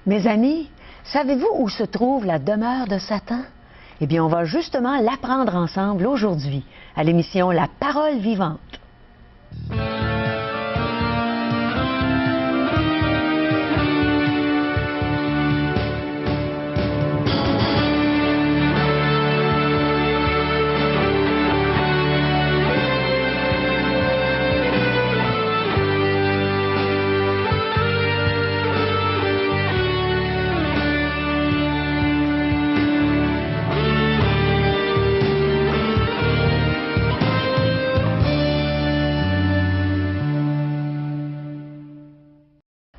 Mes amis, savez-vous où se trouve la demeure de Satan? Eh bien, on va justement l'apprendre ensemble aujourd'hui à l'émission La Parole vivante.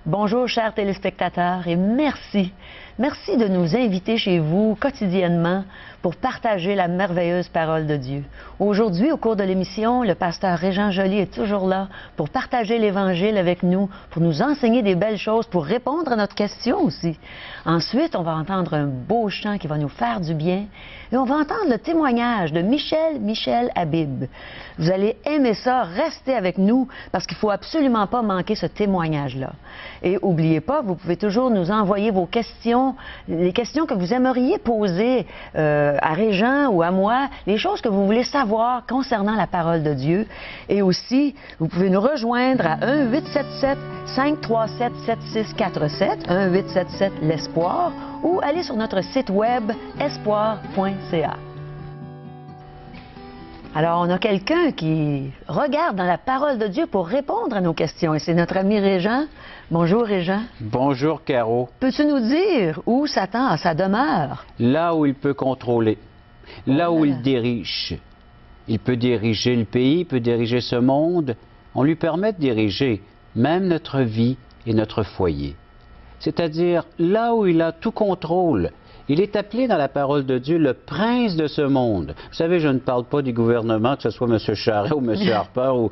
Bonjour chers téléspectateurs et merci. Merci de nous inviter chez vous quotidiennement pour partager la merveilleuse parole de Dieu. Aujourd'hui, au cours de l'émission, le pasteur Régent Joly est toujours là pour partager l'Évangile avec nous, pour nous enseigner des belles choses, pour répondre à notre question aussi. Ensuite, on va entendre un beau chant qui va nous faire du bien et on va entendre le témoignage de Michel Habib. Vous allez aimer ça, restez avec nous parce qu'il ne faut absolument pas manquer ce témoignage-là. Et n'oubliez pas, vous pouvez toujours nous envoyer vos questions, les questions que vous aimeriez poser à Régent ou à moi, les choses que vous voulez savoir concernant la parole de Dieu. Et aussi, vous pouvez nous rejoindre à 1-877-537-7647, 1-877-l'Espoir, ou aller sur notre site web espoir.ca. Alors, on a quelqu'un qui regarde dans la parole de Dieu pour répondre à nos questions. Et c'est notre ami Régent. Bonjour, Régent. Bonjour, Caro. Peux-tu nous dire où Satan a sa demeure? Là où il peut contrôler, là où il dirige. Il peut diriger le pays, il peut diriger ce monde. On lui permet de diriger même notre vie et notre foyer. C'est-à-dire là où il a tout contrôle. Il est appelé dans la parole de Dieu le prince de ce monde. Vous savez, je ne parle pas du gouvernement, que ce soit M. Charest ou M. Harper ou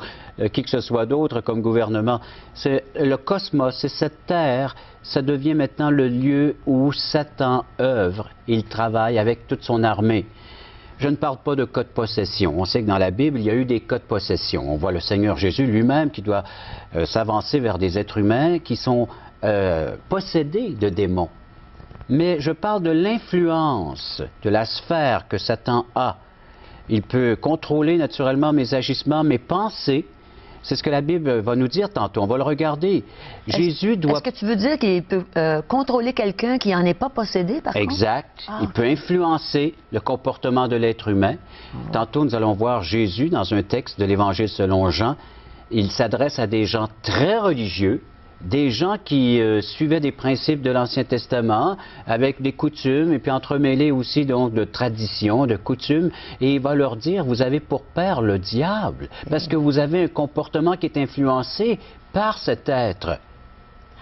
qui que ce soit d'autre comme gouvernement. C'est le cosmos, c'est cette terre, ça devient maintenant le lieu où Satan œuvre. Il travaille avec toute son armée. Je ne parle pas de cas de possession. On sait que dans la Bible, il y a eu des cas de possession. On voit le Seigneur Jésus lui-même qui doit s'avancer vers des êtres humains qui sont possédés de démons. Mais je parle de l'influence, de la sphère que Satan a. Il peut contrôler naturellement mes agissements, mes pensées. C'est ce que la Bible va nous dire tantôt. On va le regarder. Jésus doit... Est-ce que tu veux dire qu'il peut contrôler quelqu'un qui n'en est pas possédé, par contre? Exact. Il peut influencer le comportement de l'être humain. Tantôt, nous allons voir Jésus dans un texte de l'Évangile selon Jean. Il s'adresse à des gens très religieux, des gens qui suivaient des principes de l'Ancien Testament avec des coutumes et puis entremêlés aussi donc de traditions, de coutumes, et il va leur dire, vous avez pour père le diable parce que vous avez un comportement qui est influencé par cet être.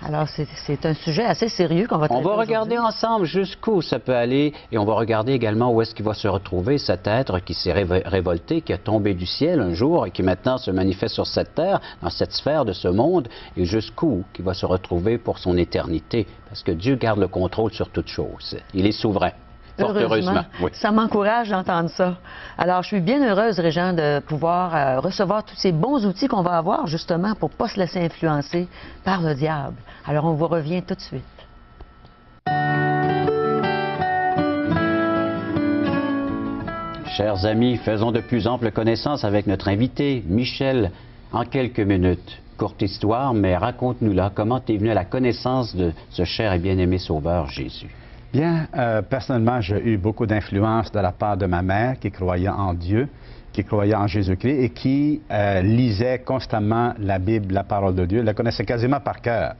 Alors, c'est un sujet assez sérieux qu'on va traiter. On va regarder ensemble jusqu'où ça peut aller et on va regarder également où est-ce qu'il va se retrouver cet être qui s'est révolté, qui est tombé du ciel un jour et qui maintenant se manifeste sur cette terre, dans cette sphère de ce monde, et jusqu'où il va se retrouver pour son éternité. Parce que Dieu garde le contrôle sur toutes choses. Il est souverain. Fort heureusement. Oui. Ça m'encourage d'entendre ça. Alors, je suis bien heureuse, Régent, de pouvoir recevoir tous ces bons outils qu'on va avoir, justement, pour ne pas se laisser influencer par le diable. Alors, on vous revient tout de suite. Chers amis, faisons de plus ample connaissance avec notre invité, Michel, en quelques minutes. Courte histoire, mais raconte-nous-la. Comment tu es venu à la connaissance de ce cher et bien-aimé Sauveur Jésus? Bien, personnellement, j'ai eu beaucoup d'influence de la part de ma mère qui croyait en Dieu, qui croyait en Jésus-Christ et qui lisait constamment la Bible, la parole de Dieu, elle la connaissait quasiment par cœur.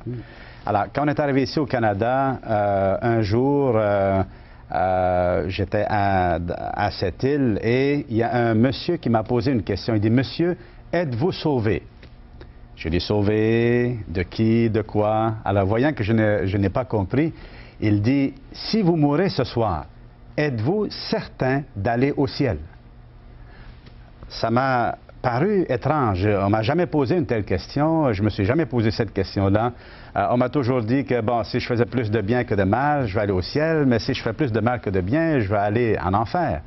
Alors, quand on est arrivé ici au Canada, un jour, j'étais à cette île et il y a un monsieur qui m'a posé une question. Il dit, « Monsieur, êtes-vous sauvé? » Je lui ai dit, « Sauvé? De qui? De quoi? » Alors, voyant que je n'ai pas compris, il dit, « Si vous mourrez ce soir, êtes-vous certain d'aller au ciel? » Ça m'a paru étrange. On ne m'a jamais posé une telle question. Je ne me suis jamais posé cette question-là. On m'a toujours dit que, bon, si je faisais plus de bien que de mal, je vais aller au ciel, mais si je fais plus de mal que de bien, je vais aller en enfer.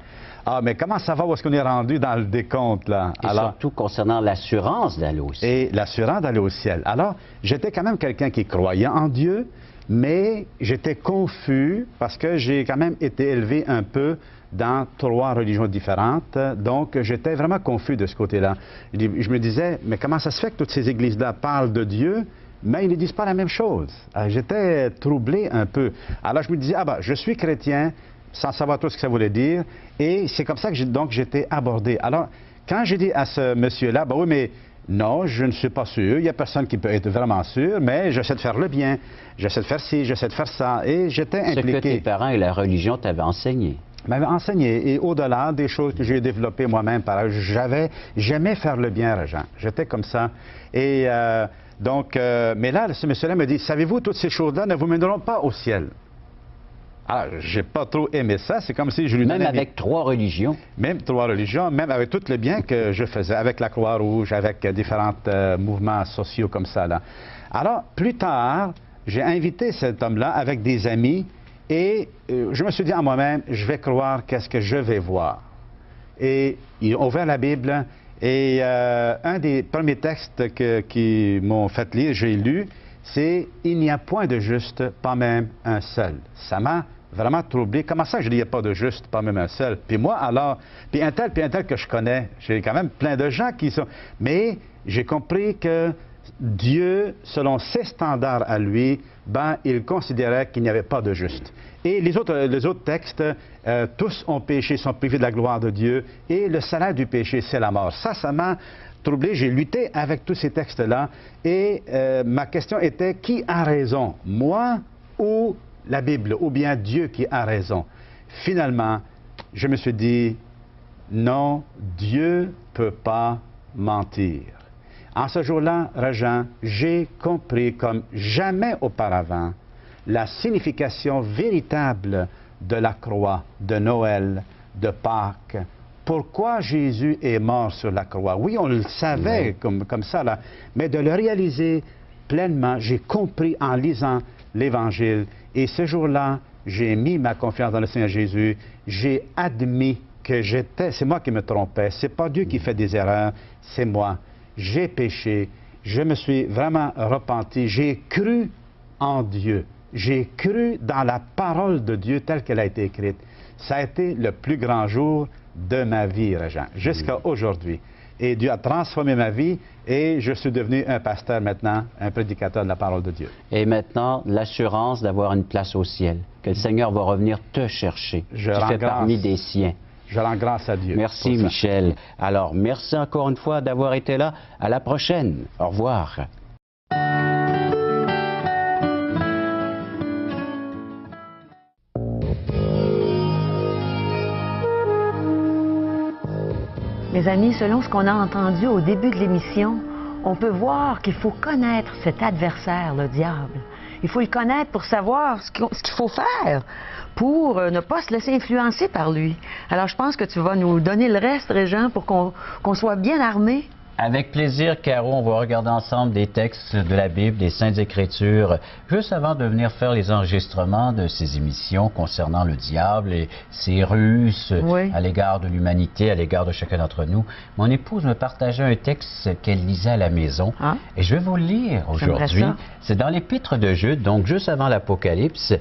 Ah, mais comment ça va où est-ce qu'on est rendu dans le décompte, là? Et alors, surtout concernant l'assurance d'aller au ciel. Et l'assurance d'aller au ciel. Alors, j'étais quand même quelqu'un qui croyait en Dieu, Mais j'étais confus parce que j'ai quand même été élevé un peu dans 3 religions différentes. Donc, j'étais vraiment confus de ce côté-là. Je me disais, mais comment ça se fait que toutes ces églises-là parlent de Dieu, mais ils ne disent pas la même chose? J'étais troublé un peu. Alors, je me disais, ah ben, je suis chrétien, sans savoir tout ce que ça voulait dire, et c'est comme ça que j'étais abordé. Alors, quand j'ai dit à ce monsieur-là, ben oui, mais non, je ne suis pas sûr, il n'y a personne qui peut être vraiment sûr, mais j'essaie de faire le bien, j'essaie de faire ci, j'essaie de faire ça, et j'étais impliqué. Ce que tes parents et la religion t'avaient enseigné. M'avait enseigné, et au-delà des choses que j'ai développées moi-même, j'aimais faire le bien, Régent. J'étais comme ça. Et mais là, ce monsieur-là me dit, savez-vous, toutes ces choses-là ne vous mèneront pas au ciel. Alors, j'ai pas trop aimé ça, c'est comme si je lui donnais... Même avec 3 religions. Même 3 religions, même avec tout le bien que je faisais, avec la Croix-Rouge, avec différents mouvements sociaux comme ça, là. Alors, plus tard, j'ai invité cet homme-là avec des amis, et je me suis dit à moi-même, je vais croire qu'est-ce que je vais voir. Et ils ont ouvert la Bible, et un des premiers textes qui m'ont fait lire, j'ai lu, c'est « Il n'y a point de juste, pas même un seul ». Ça m'a vraiment troublé. Comment ça, je dis « Il n'y a pas de juste, pas même un seul ». Puis moi, alors, puis un tel que je connais, j'ai quand même plein de gens qui sont... Mais j'ai compris que Dieu, selon ses standards à lui, ben, il considérait qu'il n'y avait pas de juste. Et les autres textes, tous ont péché, sont privés de la gloire de Dieu, et le salaire du péché, c'est la mort. Ça m'a troublé. J'ai lutté avec tous ces textes-là, et ma question était, qui a raison, moi ou la Bible, ou bien Dieu qui a raison? Finalement, je me suis dit, non, Dieu ne peut pas mentir. En ce jour-là, Régent, j'ai compris comme jamais auparavant la signification véritable de la croix, de Noël, de Pâques. Pourquoi Jésus est mort sur la croix? Oui, on le savait comme ça, là, mais de le réaliser pleinement, j'ai compris en lisant l'Évangile. Et ce jour-là, j'ai mis ma confiance dans le Seigneur Jésus. J'ai admis que c'est moi qui me trompais. C'est pas Dieu qui fait des erreurs, c'est moi. J'ai péché, je me suis vraiment repenti, j'ai cru en Dieu, j'ai cru dans la parole de Dieu telle qu'elle a été écrite. Ça a été le plus grand jour de ma vie, Régent, jusqu'à aujourd'hui. Et Dieu a transformé ma vie et je suis devenu un pasteur maintenant, un prédicateur de la parole de Dieu. Et maintenant, l'assurance d'avoir une place au ciel, que le Seigneur va revenir te chercher. Tu fais parmi des siens. Je rends grâce à Dieu. Merci, Michel. Alors, merci encore une fois d'avoir été là. À la prochaine. Au revoir. Mes amis, selon ce qu'on a entendu au début de l'émission, on peut voir qu'il faut connaître cet adversaire, le diable. Il faut le connaître pour savoir ce qu'il faut faire pour ne pas se laisser influencer par lui. Alors, je pense que tu vas nous donner le reste, Régent, pour qu'on soit bien armés. Avec plaisir, Caro, on va regarder ensemble des textes de la Bible, des Saintes Écritures, juste avant de venir faire les enregistrements de ces émissions concernant le diable et ses ruses à l'égard de l'humanité, à l'égard de chacun d'entre nous. Mon épouse me partageait un texte qu'elle lisait à la maison et je vais vous le lire aujourd'hui. C'est dans l'Épître de Jude, donc juste avant l'Apocalypse,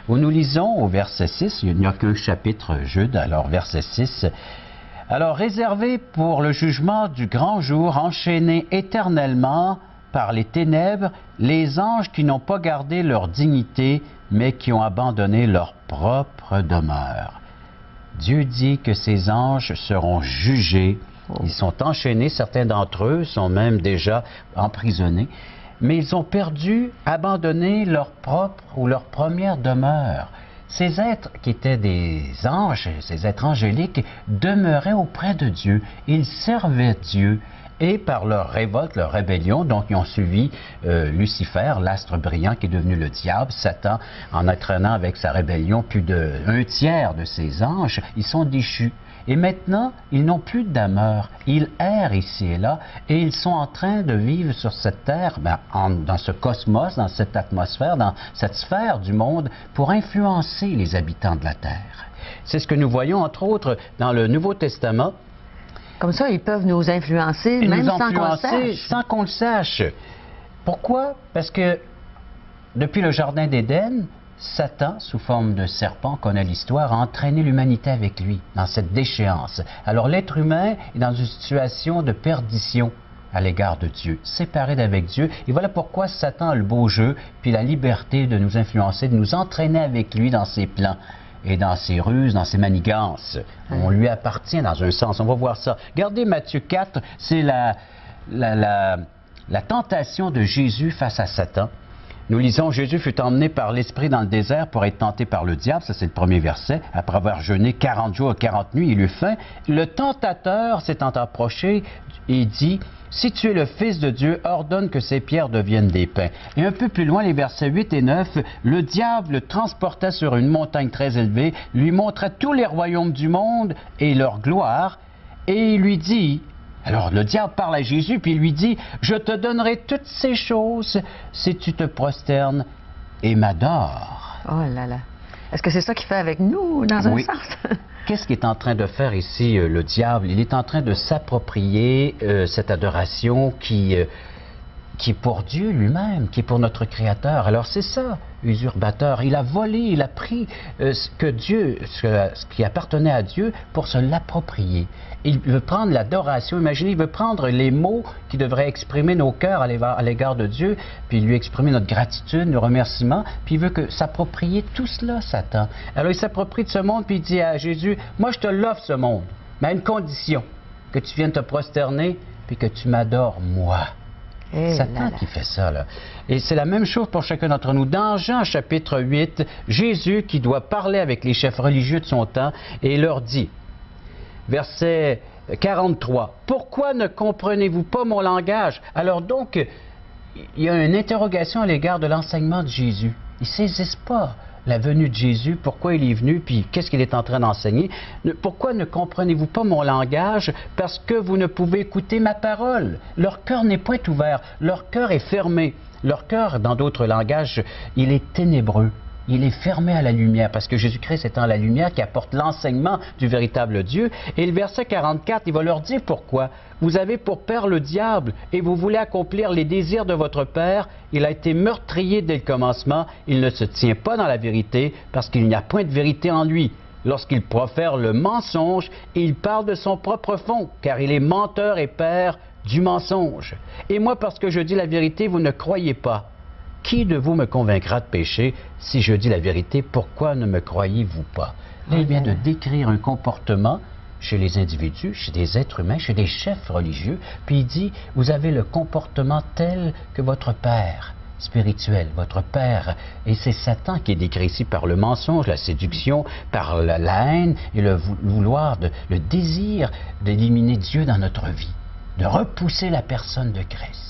où nous lisons au verset 6, il n'y a qu'un chapitre Jude, alors verset 6, « Alors réservé pour le jugement du grand jour, enchaînés éternellement par les ténèbres, les anges qui n'ont pas gardé leur dignité, mais qui ont abandonné leur propre demeure. » Dieu dit que ces anges seront jugés. Ils sont enchaînés, certains d'entre eux sont même déjà emprisonnés, mais ils ont perdu, abandonné leur propre ou leur première demeure. Ces êtres qui étaient des anges, ces êtres angéliques, demeuraient auprès de Dieu. Ils servaient Dieu. Et par leur révolte, leur rébellion, donc ils ont suivi Lucifer, l'astre brillant qui est devenu le diable, Satan, en entraînant avec sa rébellion plus d'un tiers de ses anges, ils sont déchus. Et maintenant, ils n'ont plus de demeure. Ils errent ici et là, et ils sont en train de vivre sur cette terre, dans ce cosmos, dans cette atmosphère, dans cette sphère du monde, pour influencer les habitants de la terre. C'est ce que nous voyons, entre autres, dans le Nouveau Testament. Comme ça, ils peuvent nous influencer, même sans qu'on le sache. Sans qu'on le sache. Pourquoi? Parce que depuis le Jardin d'Éden, Satan, sous forme de serpent, connaît l'histoire, a entraîné l'humanité avec lui dans cette déchéance. Alors l'être humain est dans une situation de perdition à l'égard de Dieu, séparé d'avec Dieu. Et voilà pourquoi Satan a le beau jeu, puis la liberté de nous influencer, de nous entraîner avec lui dans ses plans et dans ses ruses, dans ses manigances. On lui appartient dans un sens. On va voir ça. Regardez Matthieu 4, c'est la tentation de Jésus face à Satan. Nous lisons, Jésus fut emmené par l'Esprit dans le désert pour être tenté par le diable, ça c'est le premier verset. Après avoir jeûné 40 jours et 40 nuits, il eut faim. Le tentateur s'étant approché et dit, « Si tu es le Fils de Dieu, ordonne que ces pierres deviennent des pains. » Et un peu plus loin, les versets 8 et 9, le diable le transporta sur une montagne très élevée, lui montra tous les royaumes du monde et leur gloire, et il lui dit, alors le diable parle à Jésus, puis il lui dit, « Je te donnerai toutes ces choses si tu te prosternes et m'adores. » Oh là là. Est-ce que c'est ça qu'il fait avec nous, dans un Oui. sens? Qu'est-ce qu'il est en train de faire ici, le diable? Il est en train de s'approprier cette adoration qui est pour Dieu lui-même, qui est pour notre Créateur. Alors c'est ça, usurpateur. Il a volé, il a pris ce qui appartenait à Dieu pour se l'approprier. Il veut prendre l'adoration, imaginez, il veut prendre les mots qui devraient exprimer nos cœurs à l'égard de Dieu, puis lui exprimer notre gratitude, nos remerciements, puis il veut s'approprier tout cela, Satan. Alors il s'approprie de ce monde, puis il dit à Jésus, « Moi je te l'offre ce monde, mais à une condition, que tu viennes te prosterner, puis que tu m'adores moi. » Satan qui fait ça, là. Et c'est la même chose pour chacun d'entre nous. Dans Jean chapitre 8, Jésus qui doit parler avec les chefs religieux de son temps et leur dit, verset 43, « Pourquoi ne comprenez-vous pas mon langage? » Alors donc, il y a une interrogation à l'égard de l'enseignement de Jésus. Ils ne saisissent pas la venue de Jésus, pourquoi il est venu, puis qu'est-ce qu'il est en train d'enseigner. Pourquoi ne comprenez-vous pas mon langage? Parce que vous ne pouvez écouter ma parole. Leur cœur n'est point ouvert, leur cœur est fermé. Leur cœur, dans d'autres langages, il est ténébreux. Il est fermé à la lumière, parce que Jésus-Christ étant la lumière qui apporte l'enseignement du véritable Dieu. Et le verset 44, il va leur dire pourquoi. Vous avez pour père le diable, et vous voulez accomplir les désirs de votre père. Il a été meurtrier dès le commencement. Il ne se tient pas dans la vérité, parce qu'il n'y a point de vérité en lui. Lorsqu'il profère le mensonge, il parle de son propre fond, car il est menteur et père du mensonge. Et moi, parce que je dis la vérité, vous ne croyez pas. Qui de vous me convaincra de pécher? Si je dis la vérité, pourquoi ne me croyez-vous pas? Là, il vient de décrire un comportement chez les individus, chez des êtres humains, chez des chefs religieux, puis il dit, vous avez le comportement tel que votre père spirituel, votre père, et c'est Satan qui est décrit ici par le mensonge, la séduction, par la haine et le vouloir, le désir d'éliminer Dieu dans notre vie, de repousser la personne de Christ.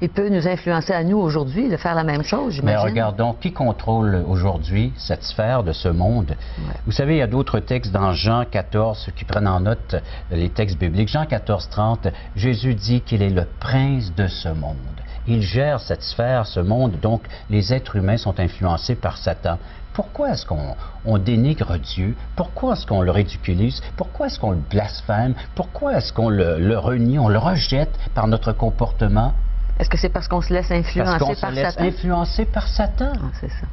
Il peut nous influencer à nous aujourd'hui de faire la même chose, j'imagine. Mais regardons, qui contrôle aujourd'hui cette sphère de ce monde? Ouais. Vous savez, il y a d'autres textes dans Jean 14, ceux qui prennent en note les textes bibliques. Jean 14, 30, Jésus dit qu'il est le prince de ce monde. Il gère cette sphère, ce monde, donc les êtres humains sont influencés par Satan. Pourquoi est-ce qu'on dénigre Dieu? Pourquoi est-ce qu'on le ridiculise? Pourquoi est-ce qu'on le blasphème? Pourquoi est-ce qu'on le renie, on le rejette par notre comportement? Est-ce que c'est parce qu'on se laisse influencer par Satan? Parce qu'on se laisse influencer par Satan. Ah, c'est ça.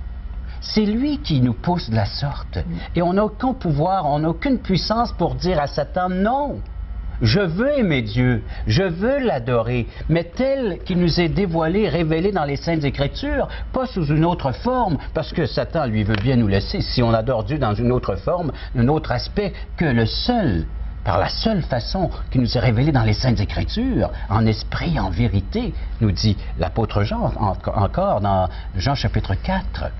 C'est lui qui nous pousse de la sorte. Et on n'a aucun pouvoir, on n'a aucune puissance pour dire à Satan non. Je veux aimer Dieu, je veux l'adorer, mais tel qu'il nous est dévoilé, révélé dans les Saintes Écritures, pas sous une autre forme, parce que Satan, lui, veut bien nous laisser, si on adore Dieu dans une autre forme, un autre aspect, que par la seule façon qui nous est révélée dans les Saintes Écritures, en esprit, en vérité, nous dit l'apôtre Jean, encore dans Jean chapitre 4.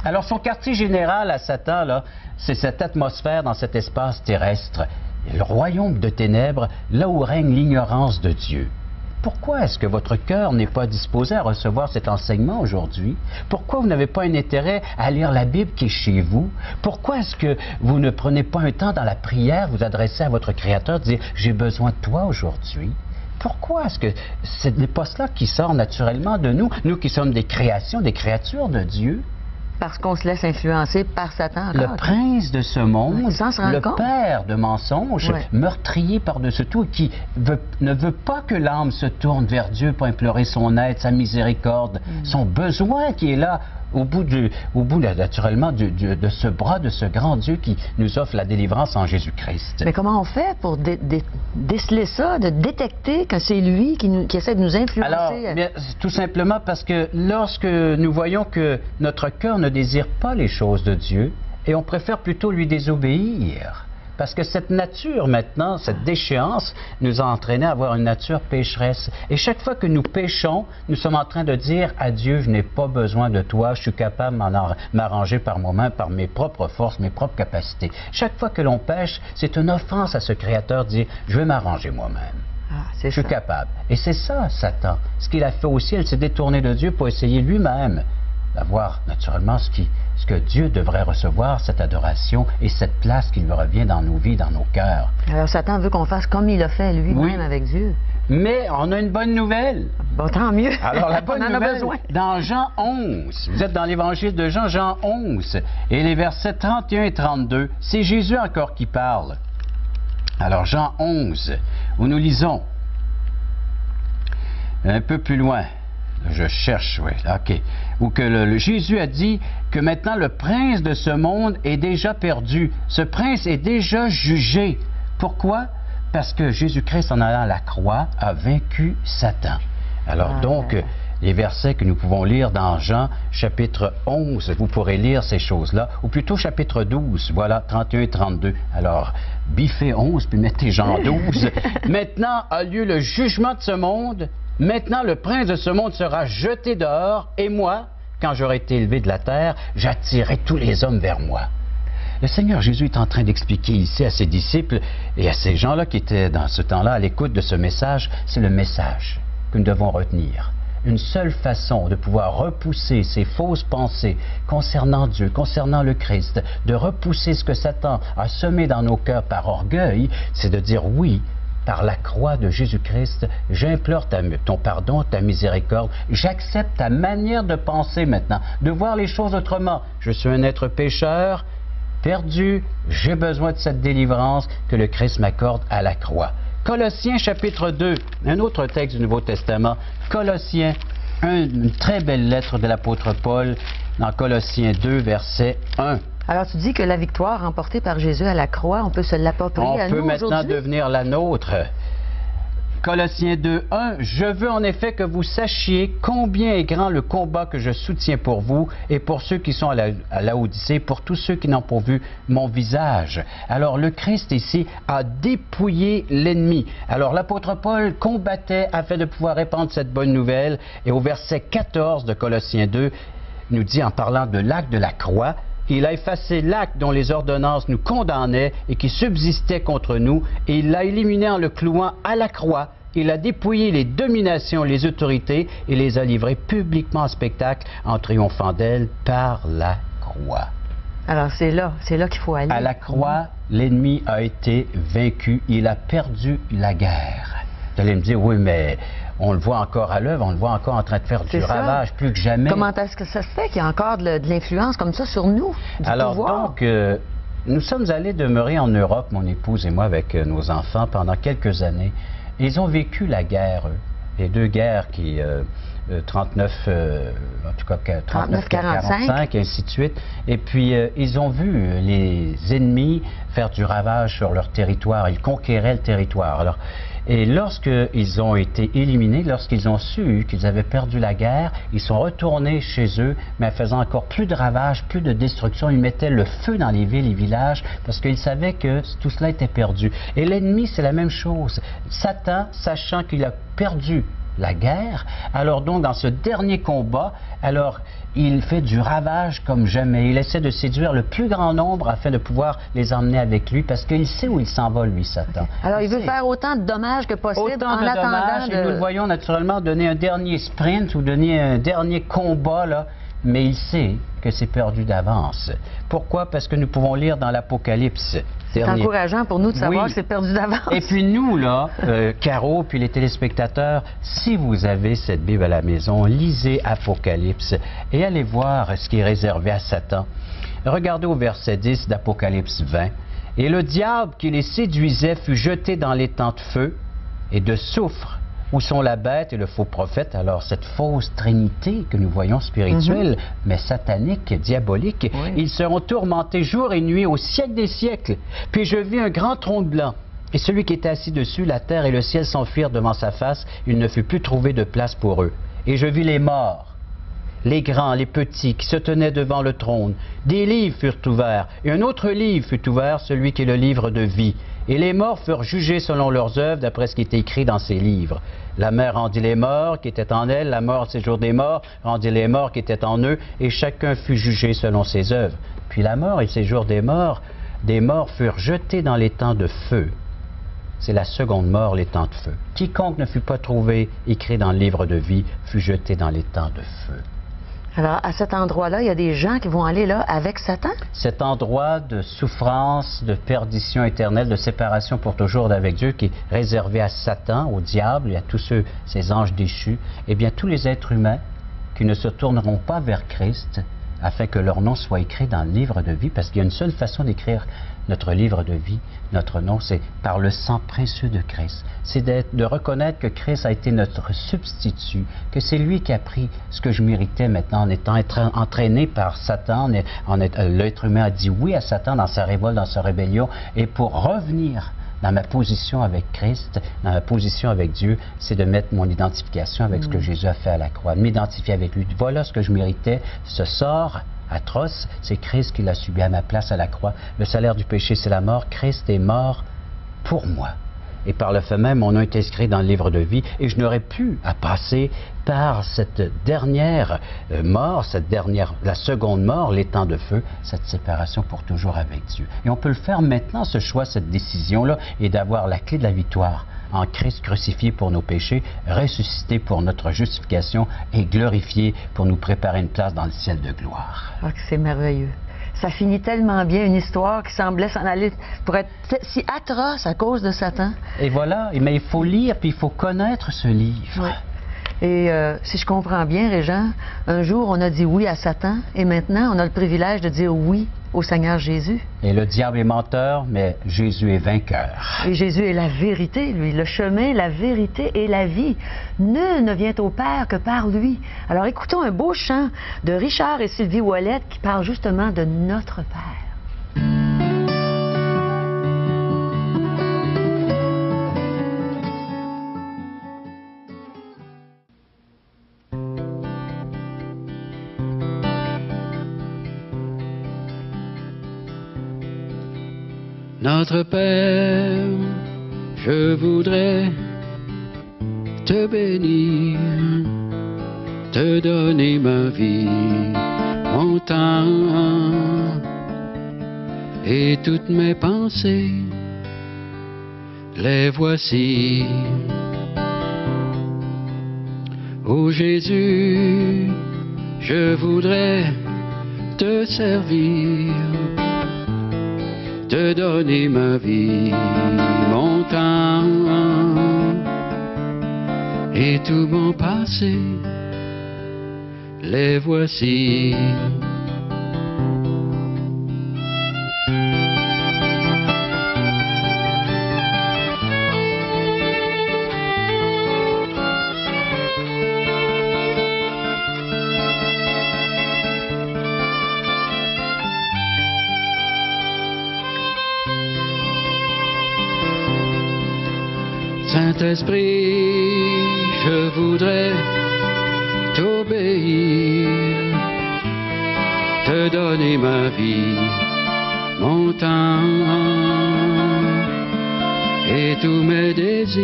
Alors son quartier général à Satan, là, c'est cette atmosphère dans cet espace terrestre, le royaume de ténèbres, là où règne l'ignorance de Dieu. Pourquoi est-ce que votre cœur n'est pas disposé à recevoir cet enseignement aujourd'hui? Pourquoi vous n'avez pas un intérêt à lire la Bible qui est chez vous? Pourquoi est-ce que vous ne prenez pas un temps dans la prière, vous adresser à votre Créateur, dire « J'ai besoin de toi aujourd'hui ». Pourquoi est-ce que ce n'est pas cela qui sort naturellement de nous, nous qui sommes des créations, des créatures de Dieu? Parce qu'on se laisse influencer par Satan encore. Le prince de ce monde, Sans se rendre le compte. père de mensonges, meurtrier par-dessus tout, qui ne veut pas que l'âme se tourne vers Dieu pour implorer son aide, sa miséricorde, son besoin qui est là au bout naturellement de ce bras de ce grand Dieu qui nous offre la délivrance en Jésus-Christ. Mais comment on fait pour déceler ça, de détecter que c'est lui qui essaie de nous influencer? Alors, bien, tout simplement parce que lorsque nous voyons que notre cœur ne désire pas les choses de Dieu et on préfère plutôt lui désobéir, parce que cette nature maintenant, cette déchéance, nous a entraîné à avoir une nature pécheresse. Et chaque fois que nous péchons, nous sommes en train de dire à Dieu, je n'ai pas besoin de toi, je suis capable de m'arranger par moi-même, par mes propres forces, mes propres capacités. Chaque fois que l'on pêche, c'est une offense à ce Créateur de dire, je vais m'arranger moi-même. Je suis capable. Et c'est ça, Satan. Ce qu'il a fait aussi, il s'est détourné de Dieu pour essayer lui-même d'avoir naturellement ce que Dieu devrait recevoir, cette adoration et cette place qui lui revient dans nos vies, dans nos cœurs. Alors Satan veut qu'on fasse comme il a fait lui-même avec Dieu. Mais on a une bonne nouvelle. Bon, tant mieux. Alors la bonne nouvelle, dans Jean 11, vous êtes dans l'évangile de Jean, Jean 11, et les versets 31 et 32, c'est Jésus encore qui parle. Alors Jean 11, où nous lisons, un peu plus loin, je cherche, oui, ok. Où que Jésus a dit que maintenant le prince de ce monde est déjà perdu. Ce prince est déjà jugé. Pourquoi? Parce que Jésus-Christ, en allant à la croix, a vaincu Satan. Alors les versets que nous pouvons lire dans Jean, chapitre 11, vous pourrez lire ces choses-là, ou plutôt chapitre 12, voilà, 31 et 32. Alors, biffez 11, puis mettez Jean 12. Maintenant a lieu le jugement de ce monde. Maintenant, le prince de ce monde sera jeté dehors, et moi, quand j'aurai été élevé de la terre, j'attirerai tous les hommes vers moi. Le Seigneur Jésus est en train d'expliquer ici à ses disciples et à ces gens-là qui étaient dans ce temps-là à l'écoute de ce message, c'est le message que nous devons retenir. Une seule façon de pouvoir repousser ces fausses pensées concernant Dieu, concernant le Christ, de repousser ce que Satan a semé dans nos cœurs par orgueil, c'est de dire oui, par la croix de Jésus-Christ, j'implore ton pardon, ta miséricorde. J'accepte ta manière de penser maintenant, de voir les choses autrement. Je suis un être pécheur, perdu, j'ai besoin de cette délivrance que le Christ m'accorde à la croix. Colossiens chapitre 2, un autre texte du Nouveau Testament. Colossiens, une très belle lettre de l'apôtre Paul dans Colossiens 2, verset 1. Alors, tu dis que la victoire remportée par Jésus à la croix, on peut se l'approprier à nous aujourd'hui? On peut maintenant devenir la nôtre. Colossiens 2, 1. Je veux en effet que vous sachiez combien est grand le combat que je soutiens pour vous et pour ceux qui sont à Laodicée, pour tous ceux qui n'ont pas vu mon visage. Alors, le Christ ici a dépouillé l'ennemi. Alors, l'apôtre Paul combattait afin de pouvoir répandre cette bonne nouvelle. Et au verset 14 de Colossiens 2, nous dit en parlant de l'acte de la croix, il a effacé l'acte dont les ordonnances nous condamnaient et qui subsistait contre nous, et il l'a éliminé en le clouant à la croix. Il a dépouillé les dominations, les autorités, et les a livrées publiquement en spectacle en triomphant d'elles par la croix. Alors c'est là qu'il faut aller. À la croix, l'ennemi a été vaincu, il a perdu la guerre. Vous allez me dire, oui, mais on le voit encore à l'œuvre, on le voit encore en train de faire du ravage plus que jamais. Comment est-ce que ça se fait qu'il y a encore de l'influence comme ça sur nous, du Alors pouvoir? donc, nous sommes allés demeurer en Europe, mon épouse et moi, avec nos enfants, pendant quelques années. Ils ont vécu la guerre, eux. Les deux guerres qui... 39, en tout cas 39-45, et ainsi de suite. Et puis, ils ont vu les ennemis faire du ravage sur leur territoire. Ils conquéraient le territoire. Alors, et lorsqu'ils ont été éliminés, lorsqu'ils ont su qu'ils avaient perdu la guerre, ils sont retournés chez eux, mais en faisant encore plus de ravages, plus de destruction. Ils mettaient le feu dans les villes et villages parce qu'ils savaient que tout cela était perdu. Et l'ennemi, c'est la même chose. Satan, sachant qu'il a perdu la guerre, alors donc dans ce dernier combat, alors il fait du ravage comme jamais. Il essaie de séduire le plus grand nombre afin de pouvoir les emmener avec lui parce qu'il sait où il s'en va, lui, Satan. Alors il veut faire autant de dommages que possible autant de dommages, et nous le voyons naturellement donner un dernier sprint ou donner un dernier combat là, mais il sait que c'est perdu d'avance. Pourquoi? Parce que nous pouvons lire dans l'Apocalypse. C'est encourageant pour nous de savoir Oui. que c'est perdu d'avance. Et puis nous, là, Caro, puis les téléspectateurs, si vous avez cette Bible à la maison, lisez Apocalypse et allez voir ce qui est réservé à Satan. Regardez au verset 10 d'Apocalypse 20. « Et le diable qui les séduisait fut jeté dans l'étang de feu et de soufre, où sont la bête et le faux prophète. » Alors, cette fausse trinité que nous voyons spirituelle, mais satanique, diabolique, Oui. ils seront tourmentés jour et nuit au siècle des siècles. Puis je vis un grand trône blanc. Et celui qui était assis dessus, la terre et le ciel s'enfuirent devant sa face. Il ne fut plus trouvé de place pour eux. Et je vis les morts, les grands, les petits, qui se tenaient devant le trône. Des livres furent ouverts, et un autre livre fut ouvert, celui qui est le livre de vie. Et les morts furent jugés selon leurs œuvres, d'après ce qui était écrit dans ces livres. La mer rendit les morts qui étaient en elle, la mort, séjour des morts, rendit les morts qui étaient en eux, et chacun fut jugé selon ses œuvres. Puis la mort et le séjour des morts furent jetés dans l'étang de feu. C'est la seconde mort, l'étang de feu. Quiconque ne fut pas trouvé écrit dans le livre de vie fut jeté dans l'étang de feu. Alors, à cet endroit-là, il y a des gens qui vont aller là avec Satan? Cet endroit de souffrance, de perdition éternelle, de séparation pour toujours d'avec Dieu, qui est réservé à Satan, au diable et à tous ces anges déchus, eh bien, tous les êtres humains qui ne se tourneront pas vers Christ, afin que leur nom soit écrit dans le livre de vie, parce qu'il y a une seule façon d'écrire notre livre de vie, notre nom, c'est par le sang précieux de Christ. C'est de reconnaître que Christ a été notre substitut, que c'est lui qui a pris ce que je méritais maintenant en étant entraîné par Satan. L'être humain a dit oui à Satan dans sa révolte, dans sa rébellion, et pour revenir dans ma position avec Christ, dans ma position avec Dieu, c'est de mettre mon identification avec ce que Jésus a fait à la croix, de m'identifier avec lui. Voilà ce que je méritais, ce sort atroce, c'est Christ qui l'a subi à ma place à la croix. Le salaire du péché, c'est la mort. Christ est mort pour moi. Et par le fait même, mon nom est inscrit dans le livre de vie, et je n'aurais plus à passer par cette dernière mort, la seconde mort, l'étang de feu, cette séparation pour toujours avec Dieu. Et on peut le faire maintenant, ce choix, cette décision-là, et d'avoir la clé de la victoire en Christ crucifié pour nos péchés, ressuscité pour notre justification et glorifié pour nous préparer une place dans le ciel de gloire. Ah, que c'est merveilleux. Ça finit tellement bien, une histoire qui semblait s'en aller pour être si atroce à cause de Satan. Et voilà, mais il faut lire, puis il faut connaître ce livre. Oui. Et si je comprends bien, Régent, un jour on a dit oui à Satan, et maintenant on a le privilège de dire oui au Seigneur Jésus. Et le diable est menteur, mais Jésus est vainqueur. Et Jésus est la vérité, lui, le chemin, la vérité et la vie. Nul ne vient au Père que par lui. Alors écoutons un beau chant de Richard et Sylvie Ouellette qui parle justement de notre Père. Notre Père, je voudrais te bénir, te donner ma vie, mon temps et toutes mes pensées, les voici. Ô Jésus, je voudrais te servir, te donner ma vie, mon temps et tout mon passé, les voici. Saint-Esprit, je voudrais t'obéir, te donner ma vie, mon temps et tous mes désirs,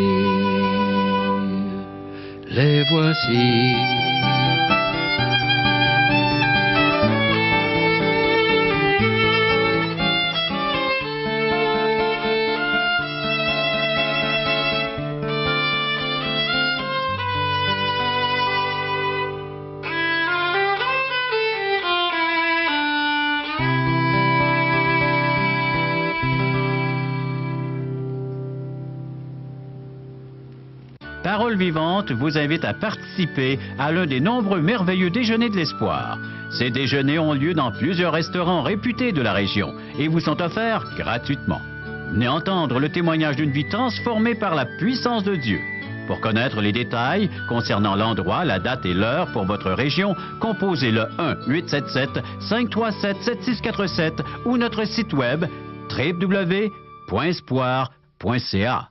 les voici. Parole vivante vous invite à participer à l'un des nombreux merveilleux déjeuners de l'espoir. Ces déjeuners ont lieu dans plusieurs restaurants réputés de la région et vous sont offerts gratuitement. Venez entendre le témoignage d'une vie transformée par la puissance de Dieu. Pour connaître les détails concernant l'endroit, la date et l'heure pour votre région, composez le 1-877-537-7647 ou notre site web www.espoir.ca.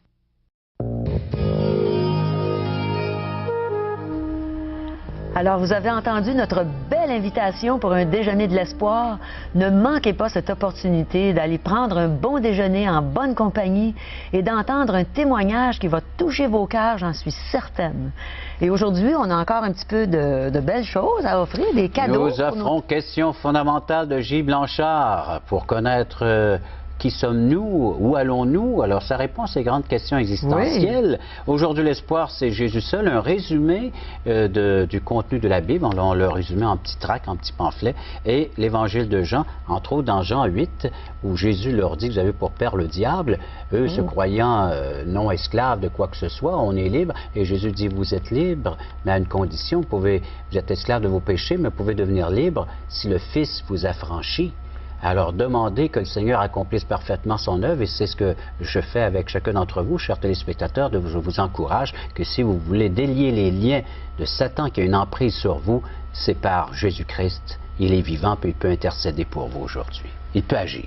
Alors, vous avez entendu notre belle invitation pour un déjeuner de l'espoir. Ne manquez pas cette opportunité d'aller prendre un bon déjeuner en bonne compagnie et d'entendre un témoignage qui va toucher vos cœurs, j'en suis certaine. Et aujourd'hui, on a encore un petit peu de belles choses à offrir, des cadeaux. Nous offrons Question fondamentale de J. Blanchard pour connaître qui sommes-nous? Où allons-nous? Alors, sa réponse est grande question existentielle. Oui. Aujourd'hui, l'espoir, c'est Jésus seul. Un résumé du contenu de la Bible. On l'a résumé en petits tracts, en petits pamphlets. Et l'Évangile de Jean, entre autres dans Jean 8, où Jésus leur dit que vous avez pour père le diable. Eux, se croyant non esclaves de quoi que ce soit, on est libre. Et Jésus dit, vous êtes libre, mais à une condition. Vous êtes esclaves de vos péchés, mais vous pouvez devenir libre si le Fils vous affranchit. Alors, demandez que le Seigneur accomplisse parfaitement son œuvre, et c'est ce que je fais avec chacun d'entre vous, chers téléspectateurs. Je vous encourage que si vous voulez délier les liens de Satan qui a une emprise sur vous, c'est par Jésus-Christ. Il est vivant, puis il peut intercéder pour vous aujourd'hui. Il peut agir.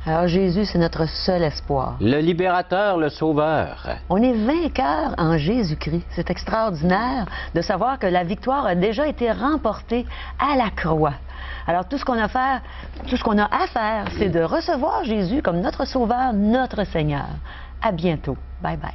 Alors, Jésus, c'est notre seul espoir. Le libérateur, le sauveur. On est vainqueur en Jésus-Christ. C'est extraordinaire de savoir que la victoire a déjà été remportée à la croix. Alors, tout ce qu'on a à faire, c'est de recevoir Jésus comme notre Sauveur, notre Seigneur. À bientôt. Bye bye.